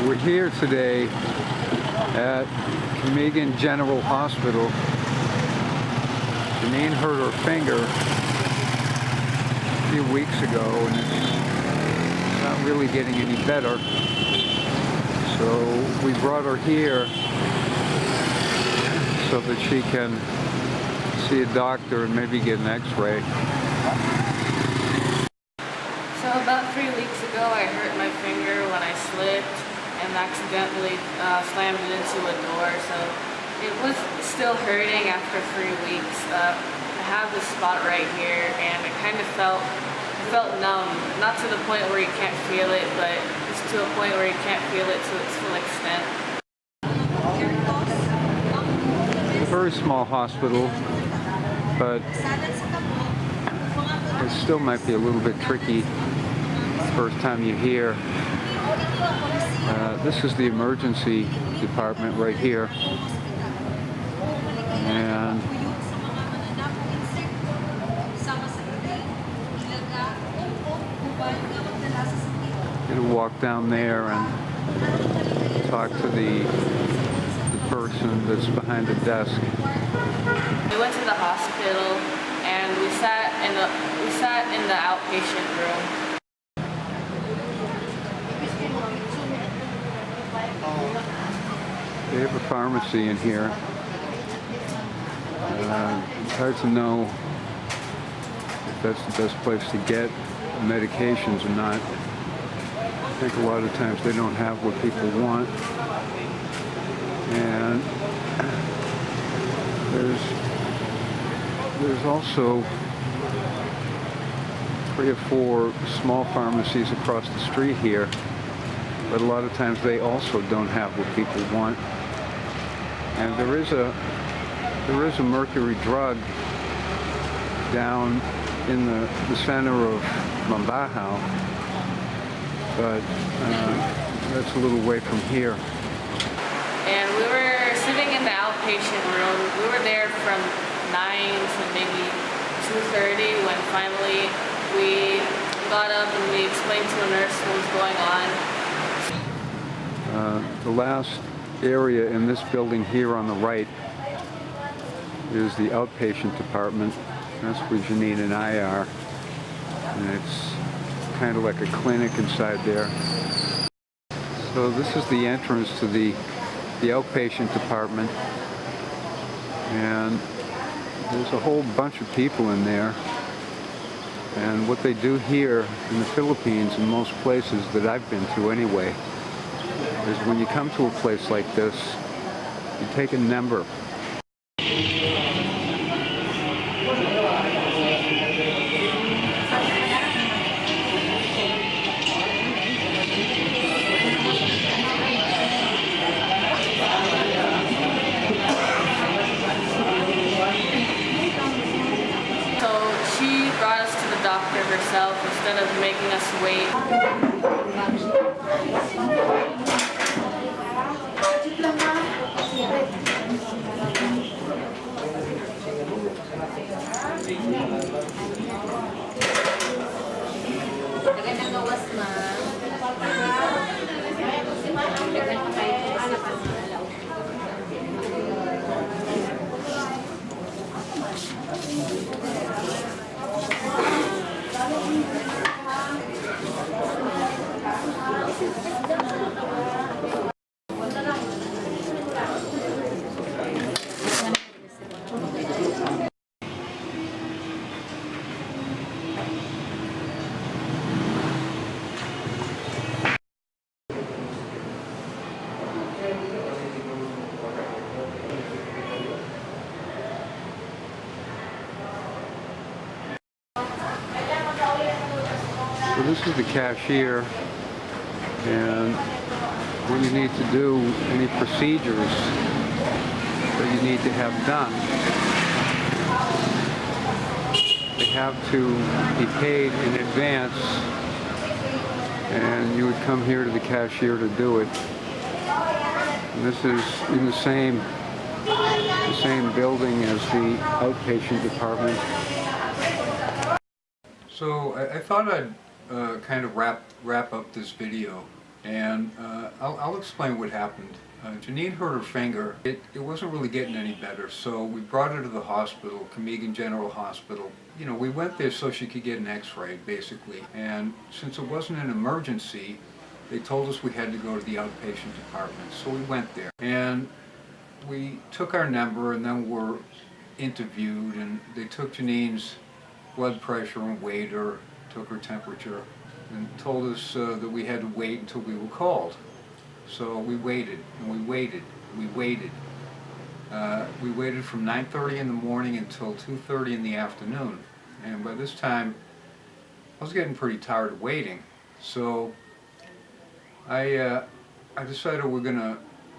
We're here today at Camiguin General Hospital. Janiene hurt her finger a few weeks ago and it's not really getting any better. So we brought her here so that she can see a doctor and maybe get an x-ray. So about 3 weeks ago I hurt my finger when I slipped and accidentally slammed it into a door, so it was still hurting after 3 weeks. I have this spot right here and it kind of felt numb, not to the point where you can't feel it, but it's to a point where you can't feel it to its full extent. A very small hospital, but it still might be a little bit tricky the first time you're here. This is the emergency department right here, and I'm going to walk down there and talk to the person that's behind the desk. We went to the hospital and we sat in the outpatient room. They have a pharmacy in here. It's hard to know if that's the best place to get medications or not. I think a lot of times they don't have what people want. And there's also 3 or 4 small pharmacies across the street here, but a lot of times they also don't have what people want. And there is a mercury drug down in the center of Mambajo, but that's a little way from here. And we were sitting in the outpatient room. We were there from 9 to maybe 2:30 when finally we got up and we explained to the nurse what was going on. The last area in this building here on the right is the outpatient department. That's where Janiene and I are. And it's kind of like a clinic inside there. So this is the entrance to the outpatient department. And there's a whole bunch of people in there. And what they do here in the Philippines, in most places that I've been to anyway, is when you come to a place like this, you take a number. So she brought us to the doctor herself instead of making us wait. So this is the cashier, and what you need to do, any procedures that you need to have done, they have to be paid in advance, and you would come here to the cashier to do it. And this is in the same building as the outpatient department. So I thought I'd kind of wrap up this video And I'll explain what happened. Janiene hurt her finger. It wasn't really getting any better, so we brought her to the hospital, Camiguin General Hospital. You know, we went there so she could get an x-ray, basically. And since it wasn't an emergency, they told us we had to go to the outpatient department, so we went there. And we took our number and then were interviewed, and they took Janiene's blood pressure and weighed her, took her temperature, and told us that we had to wait until we were called. So we waited, and we waited, we waited. We waited from 9:30 in the morning until 2:30 in the afternoon. And by this time, I was getting pretty tired of waiting. So I decided we're going to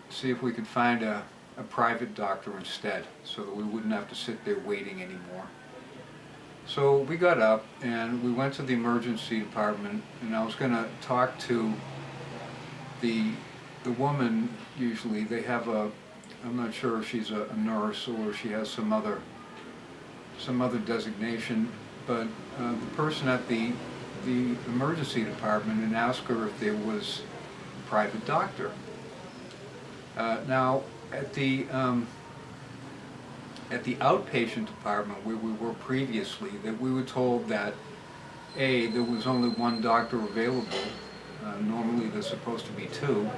see if we could find a private doctor instead, so that we wouldn't have to sit there waiting anymore. So we got up and we went to the emergency department, and I was going to talk to the woman. Usually they have I'm not sure if she's a nurse or she has some other designation, but the person at the emergency department, and asked her if there was a private doctor. Now at the outpatient department where we were previously, that we were told that there was only one doctor available. Normally there's supposed to be two.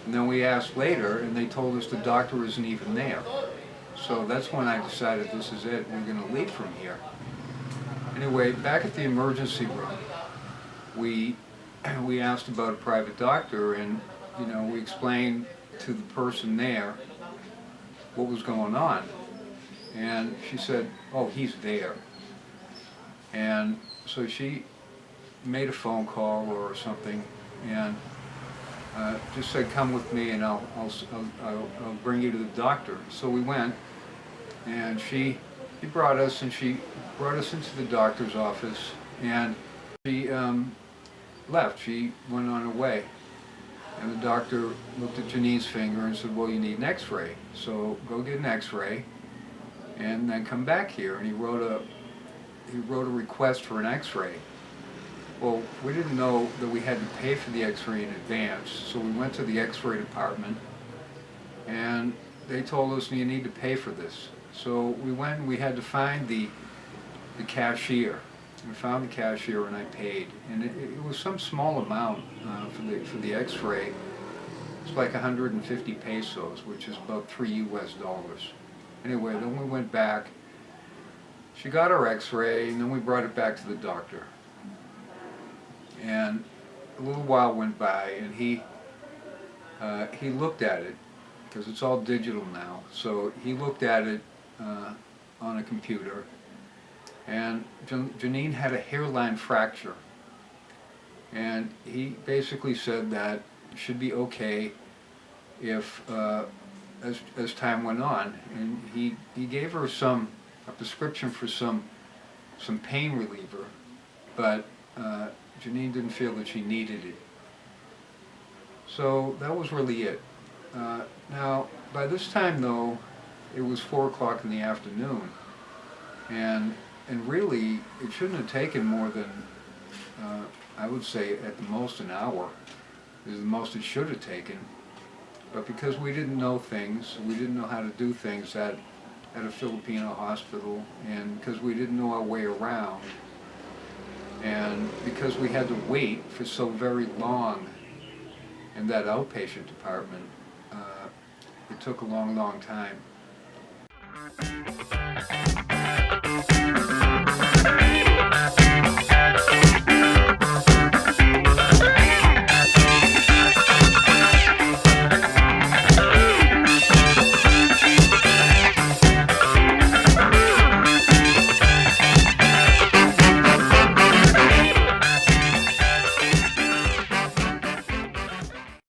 And then we asked later, and they told us the doctor isn't even there. So that's when I decided this is it, we're going to leave from here. Anyway, back at the emergency room, we asked about a private doctor, and you know, we explained to the person there what was going on. And she said, "Oh, he's there." And so she made a phone call or something, and just said, "Come with me, and I'll bring you to the doctor." So we went, and she brought us, and she brought us into the doctor's office, and she left. She went on her way, and the doctor looked at Janiene's finger and said, "Well, you need an X-ray, so go get an X-ray, and then come back here." And he wrote a request for an X-ray. Well, we didn't know that we had to pay for the X-ray in advance, so we went to the X-ray department, and they told us, "You need to pay for this." So we went, and we had to find the cashier. We found the cashier, and I paid, and it was some small amount for the X-ray. It's like 150 pesos, which is about $3 US. Anyway, then we went back. She got our X-ray, and then we brought it back to the doctor. And a little while went by, and he looked at it, because it's all digital now. So he looked at it on a computer, and Janiene had a hairline fracture. And he basically said that it should be okay if as time went on. And he gave her a prescription for some pain reliever, but Janiene didn't feel that she needed it. So that was really it. Now, by this time though, it was 4 o'clock in the afternoon, and really it shouldn't have taken more than, I would say at the most an hour is the most it should have taken. But because we didn't know things, we didn't know how to do things at a Filipino hospital, and because we didn't know our way around, and because we had to wait for so very long in that outpatient department, it took a long, long time.